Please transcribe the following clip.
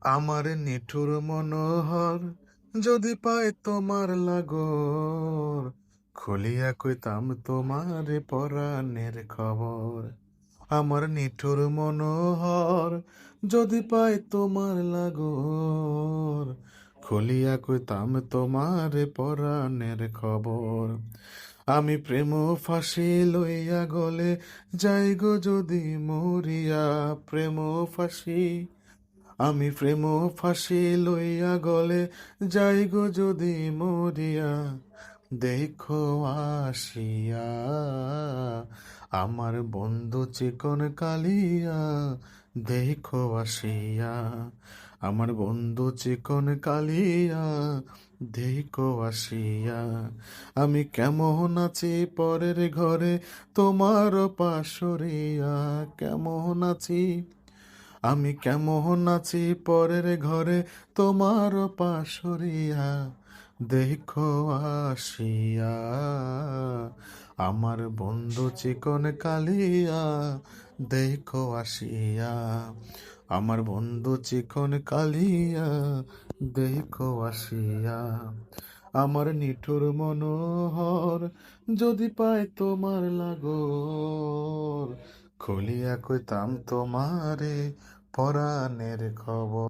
আমার নিঠুর মনোহর যদি পায় তোমার লাগর, খুলিয়া কইতাম তোমার পরাণের খবর। আমার নিঠুর মনোহর যদি পায় তোমার লাগর, খুলিয়া কইতাম তোমার পরাণের খবর। আমি প্রেম ফাঁসি লইয়া গলে যাই গো যদি মরিয়া, প্রেম ফাঁসি আমি প্রেম ফাঁসি লইয়া গলে যাই গো যদি মরিয়া, দেখো আসিয়া আমার বন্ধু চিকন কালিয়া, দেখো আসিয়া আমার বন্ধু চিকন কালিয়া, দেখো আসিয়া। আমি কেমন আছি পরের ঘরে তোমার পাশরিয়া, কেমন আছি আমি কেমন আছি পরের ঘরে তোমার পাশরিয়া, দেখো আসিয়া আমার বন্ধু চিকন কালিয়া, দেখো আসিয়া আমার বন্ধু চিকন কালিয়া, দেখো আসিয়া। আমার নিঠুর মনোহর যদি পায় তোমার লাগর, খুলিয়া কইতাম তোমারে পরাণের খবর।